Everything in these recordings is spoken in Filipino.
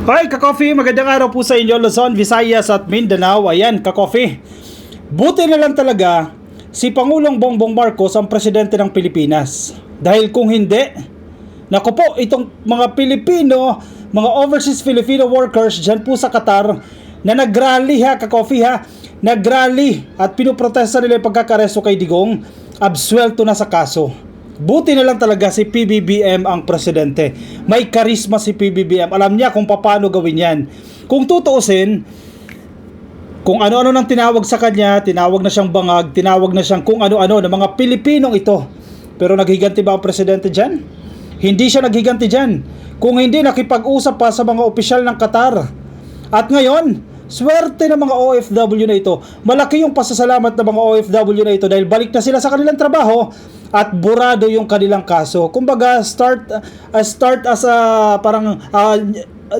Hi, ka-coffee! Magandang araw po sa inyo, Luzon, Visayas at Mindanao. Ayan, ka-coffee. Buti na lang talaga si Pangulong Bongbong Marcos ang presidente ng Pilipinas. Dahil kung hindi, naku po, itong mga Pilipino, mga overseas Filipino workers dyan po sa Qatar na nag-rally ha, ka-coffee ha, nag-rally at pinoprotesta nila yung pagkakaresto kay Digong, absuelto na sa kaso. Buti na lang talaga si PBBM ang presidente. May karisma si PBBM. Alam niya kung paano gawin yan. Kung tutuusin, kung ano-ano nang tinawag sa kanya, tinawag na siyang bangag, tinawag na siyang kung ano-ano ng mga Pilipinong ito. Pero naghiganti ba ang presidente dyan? Hindi siya naghiganti dyan. Kung hindi, nakipag-usap pa sa mga opisyal ng Qatar. At ngayon, swerte ng mga OFW na ito. Malaki yung pasasalamat ng mga OFW na ito dahil balik na sila sa kanilang trabaho at burado yung kanilang kaso. Kumbaga, start as a parang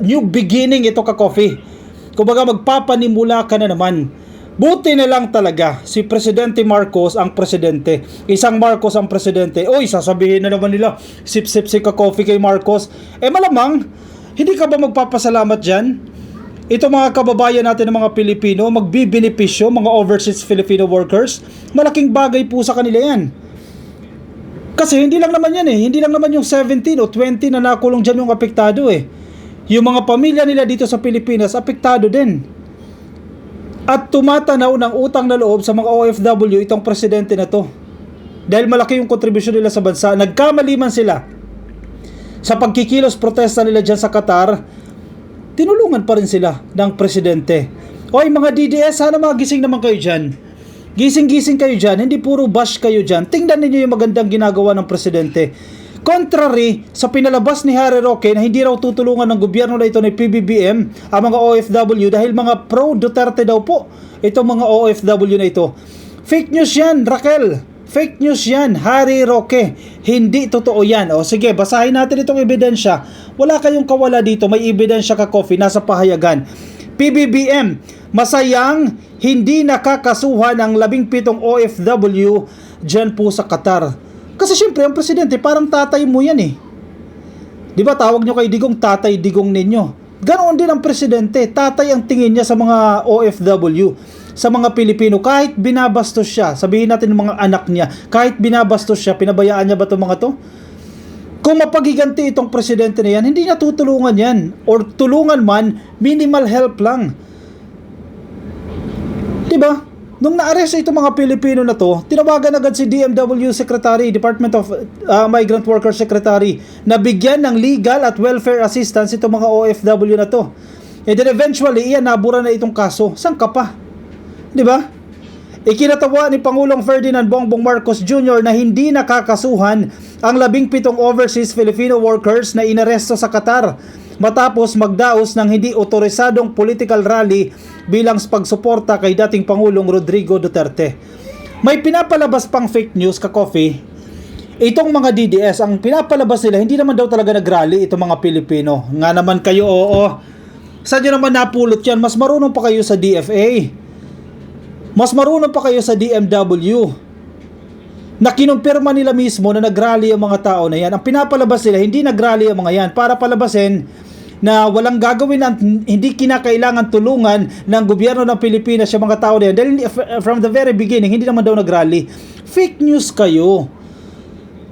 new beginning ito, ka-coffee. Kumbaga, magpapanimula ka na naman. Buti na lang talaga si Presidente Marcos ang presidente. Isang Marcos ang presidente. Oy, sasabihin na naman nila, sip-sip si ka-coffee kay Marcos. Malamang, hindi ka ba magpapasalamat dyan? Ito mga kababayan natin ng mga Pilipino, magbibenepisyo, mga overseas Filipino workers, malaking bagay po sa kanila yan. Kasi hindi lang naman yan hindi lang naman yung 17 o 20 na nakulong dyan yung apektado Yung mga pamilya nila dito sa Pilipinas, apektado din. At tumatanaw ng utang na loob sa mga OFW itong presidente na to. Dahil malaki yung kontribusyon nila sa bansa, nagkamali man sila sa pagkikilos protesta nila dyan sa Qatar, tinulungan pa rin sila ng presidente. Oy mga DDS, sana magising naman kayo dyan. Gising-gising kayo dyan, hindi puro bash kayo dyan. Tingnan ninyo yung magandang ginagawa ng presidente. Contrary sa pinalabas ni Harry Roque na hindi raw tutulungan ng gobyerno na ito ni PBBM ang mga OFW dahil mga pro-Duterte daw po itong mga OFW na ito. Fake news yan, Raquel. Fake news yan, Harry Roque. Hindi totoo yan. O sige, basahin natin itong ebidensya. Wala kayong kawala dito, may ebidensya ka-coffee, nasa pahayagan. PBBM, masayang hindi nakakasuhan ang 17 OFW dyan po sa Qatar. Kasi syempre, ang presidente, parang tatay mo yan Di ba tawag nyo kay Digong, tatay Digong ninyo. Ganoon din ang presidente, tatay ang tingin niya sa mga OFW, sa mga Pilipino. Kahit binabastos siya, sabihin natin ng mga anak niya, kahit binabastos siya, pinabayaan niya ba itong mga to? Kung mapagiganti itong presidente na yan, hindi niya tutulungan yan. Or tulungan man, minimal help lang. Diba? Nung na-arrest itong mga Pilipino na to, tinawagan agad si DMW Secretary, Department of Migrant Workers Secretary, na bigyan ng legal at welfare assistance itong mga OFW na to. And then eventually, nabura na itong kaso. Saan ka pa? Diba? Ikinatawa ni Pangulong Ferdinand Bongbong Marcos Jr. na hindi nakakasuhan ang 17 overseas Filipino workers na inaresto sa Qatar matapos magdaos ng hindi otorisadong political rally bilang pagsuporta kay dating Pangulong Rodrigo Duterte. May pinapalabas pang fake news, ka-coffee. Itong mga DDS, ang pinapalabas nila, hindi naman daw talaga nag-rally itong mga Pilipino. Nga naman kayo, oo. Saan nyo naman napulot yan? Mas marunong pa kayo sa DFA. Mas marunong pa kayo sa DMW na kinumpirma nila mismo na nag-rally ang mga tao na yan. Ang pinapalabas nila, hindi nag-rally ang mga yan para palabasin na walang gagawin at hindi kinakailangan tulungan ng gobyerno ng Pilipinas sa mga tao na yan. Dahil from the very beginning, hindi naman daw nag-rally. Fake news kayo.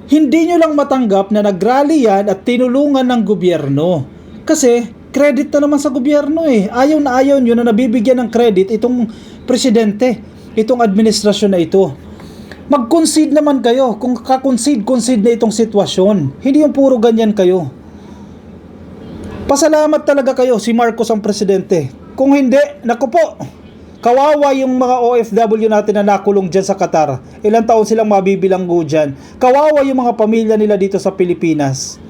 Hindi nyo lang matanggap na nag-rally yan at tinulungan ng gobyerno. Kasi credit na naman sa gobyerno Ayaw na ayaw nyo na nabibigyan ng credit itong presidente, itong administrasyon na ito. Mag-concede naman kayo. Kung ka-concede na itong sitwasyon. Hindi yung puro ganyan kayo. Pasalamat talaga kayo si Marcos ang presidente. Kung hindi, naku po, kawawa yung mga OFW natin na nakulong dyan sa Qatar. Ilang taon silang mabibilanggo dyan. Kawawa yung mga pamilya nila dito sa Pilipinas.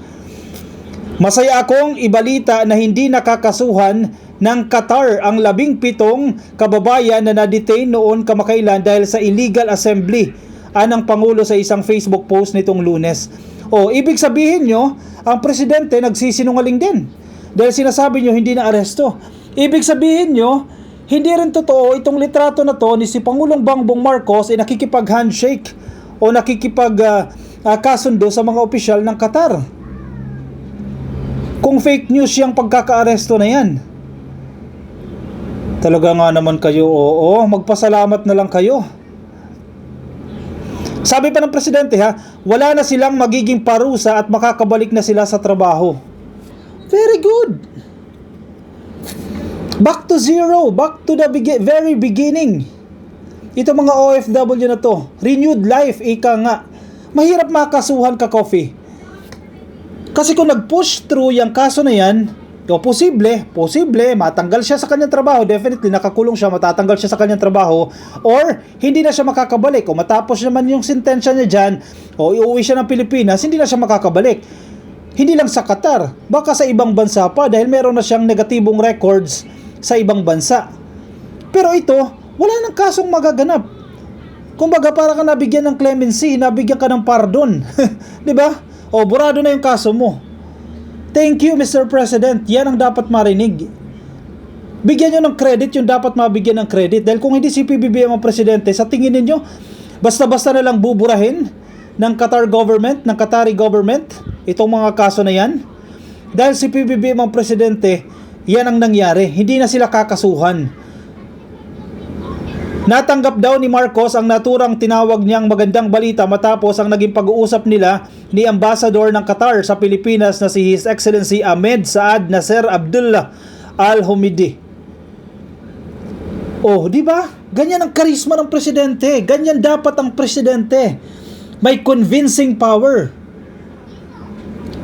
Masaya akong ibalita na hindi nakakasuhan ng Qatar ang 17 kababayan na na-detain noon kamakailan dahil sa illegal assembly ng Pangulo sa isang Facebook post nitong Lunes. Ibig sabihin nyo, ang presidente nagsisinungaling din dahil sinasabi nyo hindi na aresto. Ibig sabihin nyo, hindi rin totoo itong litrato na to ni si Pangulong Bongbong Marcos ay nakikipag-handshake o nakikipag kasundo sa mga opisyal ng Qatar. Kung fake news yung pagkakaaresto na yan, talaga nga naman kayo, oo, magpasalamat na lang kayo. Sabi pa ng presidente wala na silang magiging parusa at makakabalik na sila sa trabaho. Very good. Back to zero, back to the very beginning. Ito mga OFW na to, renewed life, ika nga. Mahirap makasuhan ka, Coffee. Kasi kung nag-push through yung kaso na yan, posible, matanggal siya sa kanyang trabaho, definitely nakakulong siya, matatanggal siya sa kanyang trabaho, or hindi na siya makakabalik, o matapos naman yung sentensya niya dyan, o iuwi siya ng Pilipinas, hindi na siya makakabalik. Hindi lang sa Qatar, baka sa ibang bansa pa, dahil meron na siyang negatibong records sa ibang bansa. Pero ito, wala nang kasong magaganap. Kumbaga para ka nabigyan ng clemency, nabigyan ka ng pardon. 'Di ba? O burado na yung kaso mo. Thank you, Mr. President. Yan ang dapat marinig. Bigyan nyo ng credit yung dapat mabigyan ng credit. Dahil kung hindi si PBBM ang presidente, sa tingin ninyo, basta-basta na lang buburahin ng Qatar government, ng Qatari government, itong mga kaso na yan. Dahil si PBBM ang presidente, yan ang nangyari. Hindi na sila kakasuhan. Natanggap daw ni Marcos ang naturang tinawag niyang magandang balita matapos ang naging pag-uusap nila ni Ambassador ng Qatar sa Pilipinas na si His Excellency Ahmed Saad Nasser Abdullah Al Humidi. Oh, di ba? Ganyan ang karisma ng presidente. Ganyan dapat ang presidente. May convincing power.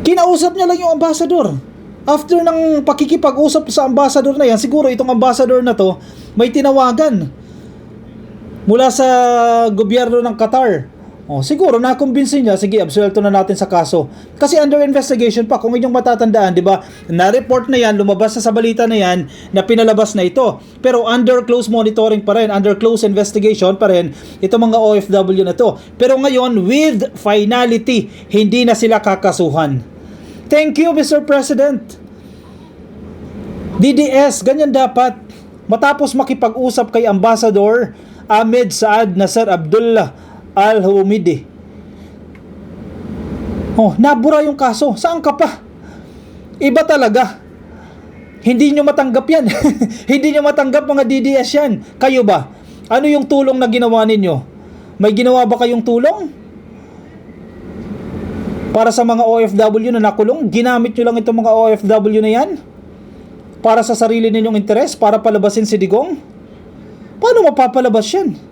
Kinausap niya lang yung ambassador. After ng pakikipag-usap sa ambassador na yan, siguro itong ambassador na to may tinawagan mula sa gobyerno ng Qatar. Siguro nakumbinsin niya, sige, absuelto na natin sa kaso. Kasi under investigation pa, kung inyong matatandaan, di ba? Na-report na yan, lumabas sa balita na yan, na pinalabas na ito. Pero under close monitoring pa rin, under close investigation pa rin, itong mga OFW na to. Pero ngayon, with finality, hindi na sila kakasuhan. Thank you, Mr. President. DDS, ganyan dapat. Matapos makipag-usap kay Ambassador Ahmed Saad Nasser Abdullah Al Humidi, nabura yung kaso. Saan ka pa? Iba talaga. Hindi nyo matanggap yan. Hindi nyo matanggap mga DDS yan. Kayo ba? Ano yung tulong na ginawa ninyo? May ginawa ba kayong tulong? Para sa mga OFW na nakulong, ginamit nyo lang itong mga OFW na yan? Para sa sarili ninyong interes? Para palabasin si Digong? Paano mapapalabas yan?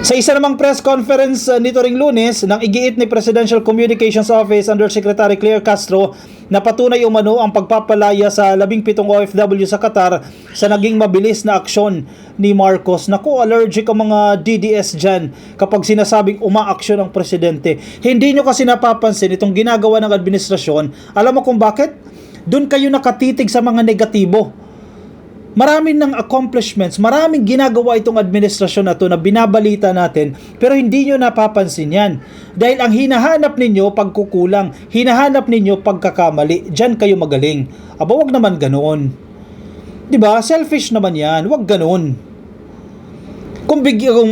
Sa isa namang press conference nito ring Lunes, nang igiit ni Presidential Communications Office Undersecretary Claire Castro na patunay umano ang pagpapalaya sa 17 OFW sa Qatar sa naging mabilis na aksyon ni Marcos. Naku, allergic ang mga DDS dyan kapag sinasabing umaaksyon ang presidente. Hindi nyo kasi napapansin itong ginagawa ng administrasyon. Alam mo kung bakit? Doon kayo nakatitig sa mga negatibo. Maraming ng accomplishments, maraming ginagawa itong administrasyon na to na binabalita natin, pero hindi nyo napapansin yan. Dahil ang hinahanap ninyo pagkukulang, hinahanap ninyo pagkakamali, dyan kayo magaling. Aba, wag naman ganoon. Diba? Selfish naman yan, wag ganoon. Kung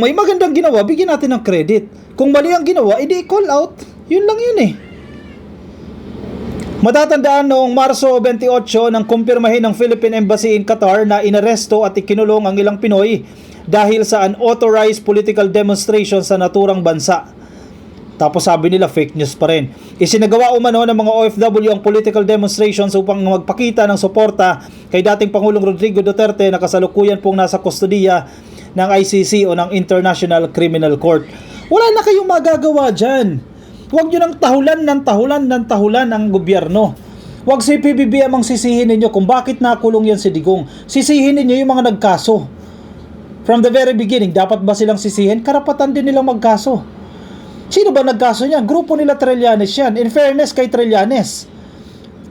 may magandang ginawa, bigyan natin ng credit. Kung mali ang ginawa, edi call out. Yun lang yun eh. Matatandaan noong Marso 28 nang kumpirmahin ng Philippine Embassy in Qatar na inaresto at ikinulong ang ilang Pinoy dahil sa unauthorized political demonstration sa naturang bansa. Tapos sabi nila fake news pa rin. Isinagawa umano ng mga OFW ang political demonstrations upang magpakita ng suporta kay dating Pangulong Rodrigo Duterte na kasalukuyan pong nasa kustodiya ng ICC o ng International Criminal Court. Wala na kayong magagawa dyan. Huwag nyo nang tahulan ang gobyerno. Huwag si PBBM ang sisihin ninyo kung bakit nakulong yan si Digong. Sisihin ninyo yung mga nagkaso. From the very beginning, dapat ba silang sisihin? Karapatan din nilang magkaso. Sino ba nagkaso niya? Grupo nila Trillanes yan. In fairness kay Trillanes,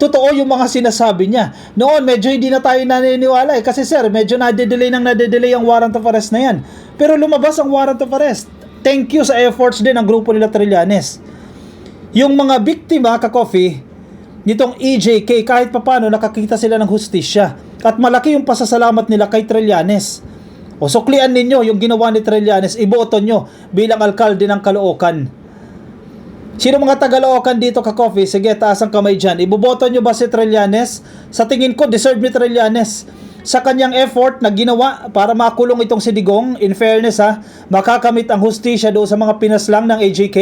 totoo yung mga sinasabi niya. Noon, medyo hindi na tayo naniniwala kasi sir, medyo nade-delay ang warrant of arrest na yan. Pero lumabas ang warrant of arrest. Thank you sa efforts din ng grupo nila Trillanes. Yung mga biktima, ka-coffee, nitong EJK, kahit papano nakakita sila ng hustisya. At malaki yung pasasalamat nila kay Trillanes. O suklian ninyo yung ginawa ni Trillanes, iboto nyo bilang alkalde ng Caloocan. Sino mga Tagaloocan dito ka-coffee? Sige, taas ang kamay dyan. Iboboto nyo ba si Trillanes? Sa tingin ko, deserve ni Trillanes. Sa kanyang effort na ginawa para makulong itong si Digong, in fairness makakamit ang hustisya doon sa mga pinaslang ng AJK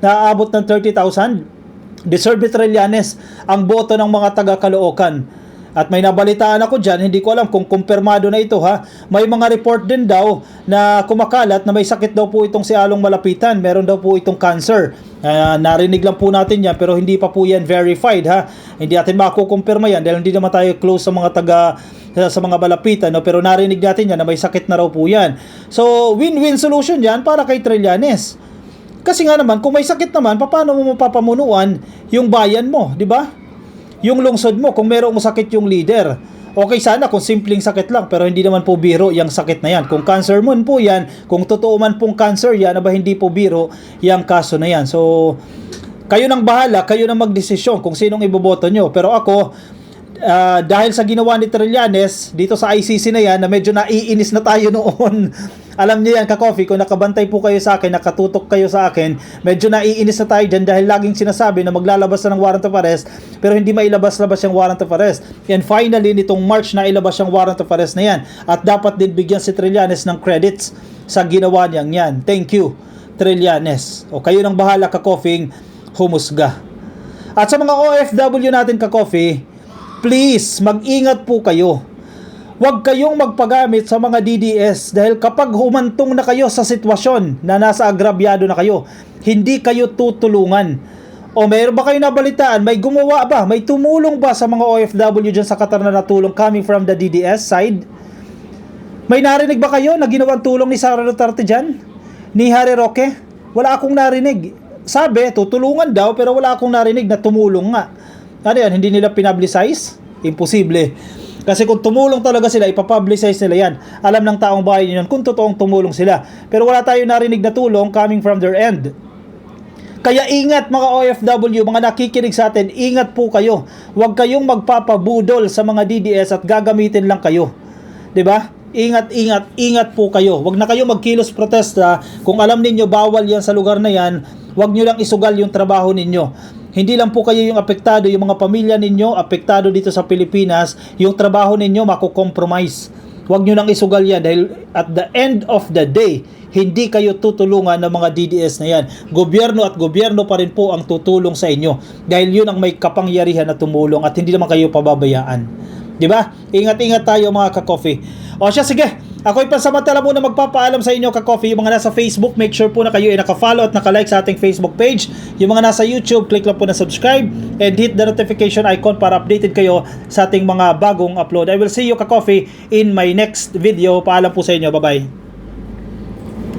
na aabot ng 30,000. Deserve ni Trillanes ang boto ng mga taga-Caloocan. At may nabalitaan ako dyan, hindi ko alam kung kumpirmado na ito may mga report din daw na kumakalat na may sakit daw po itong si Along Malapitan, meron daw po itong cancer. Narinig lang po natin yan pero hindi pa po yan verified hindi natin makukumpirma yan dahil hindi naman tayo close sa mga sa mga Malapitan pero narinig natin yan na may sakit na raw po yan. So win-win solution yan para kay Trillanes. Kasi nga naman kung may sakit naman, paano mo mapapamunuan yung bayan mo, di ba? Yung lungsod mo, kung merong sakit yung leader. Okay sana kung simpleng sakit lang, pero hindi naman po biro yung sakit na yan. Kung cancer mo po yan, kung totoo man pong cancer yan, hindi po biro yung kaso na yan. So, kayo nang bahala, kayo nang magdesisyon kung sinong iboboto nyo. Pero ako, dahil sa ginawa ni Trillanes, dito sa ICC na yan, na medyo naiinis na tayo noon. Alam niyo yan, ka-coffee, kung nakabantay po kayo sa akin, nakatutok kayo sa akin, medyo naiinis na tayo dyan dahil laging sinasabi na maglalabas na ng warrant of arrest, pero hindi mailabas-labas yung warrant of arrest. And finally, nitong March na ilabas yung warrant of arrest na yan. At dapat din bigyan si Trillanes ng credits sa ginawa niyang yan. Thank you, Trillanes. O kayo nang bahala, ka-coffee, humusga. At sa mga OFW natin, ka-coffee, please, mag-ingat po kayo. Huwag kayong magpagamit sa mga DDS dahil kapag humantong na kayo sa sitwasyon na nasa agrabyado na kayo, hindi kayo tutulungan. O mayroon ba kayo nabalitaan? May gumawa ba? May tumulong ba sa mga OFW dyan sa Qatar na natulong coming from the DDS side? May narinig ba kayo na ginawang tulong ni Sara Duterte dyan? Ni Harry Roque? Wala akong narinig. Sabi, tutulungan daw pero wala akong narinig na tumulong nga. Ano yan? Hindi nila pinablicize? Imposible. Kasi kung tumulong talaga sila, ipapublicize nila yan. Alam ng taong bayan yun kung totoong tumulong sila. Pero wala tayong narinig na tulong coming from their end. Kaya ingat mga OFW, mga nakikinig sa atin, ingat po kayo. Huwag kayong magpapabudol sa mga DDS at gagamitin lang kayo. 'Di ba? Ingat po kayo. Huwag na kayo magkilos protesta. Kung alam ninyo bawal yan sa lugar na yan, huwag nyo lang isugal yung trabaho ninyo. Hindi lang po kayo yung apektado, yung mga pamilya ninyo apektado dito sa Pilipinas, yung trabaho ninyo mako-compromise. Huwag nyo lang isugal yan dahil at the end of the day, hindi kayo tutulungan ng mga DDS na yan. Gobyerno at gobyerno pa rin po ang tutulong sa inyo dahil yun ang may kapangyarihan na tumulong at hindi naman kayo pababayaan. Diba? Ingat-ingat tayo mga ka-coffee. O siya, sige. Ako'y pansamantala muna magpapaalam sa inyo ka-coffee. Yung mga nasa Facebook, make sure po na kayo ay naka-follow at naka-like sa ating Facebook page. Yung mga nasa YouTube, click lang po na subscribe and hit the notification icon para updated kayo sa ating mga bagong upload. I will see you ka-coffee in my next video. Paalam po sa inyo. Bye-bye.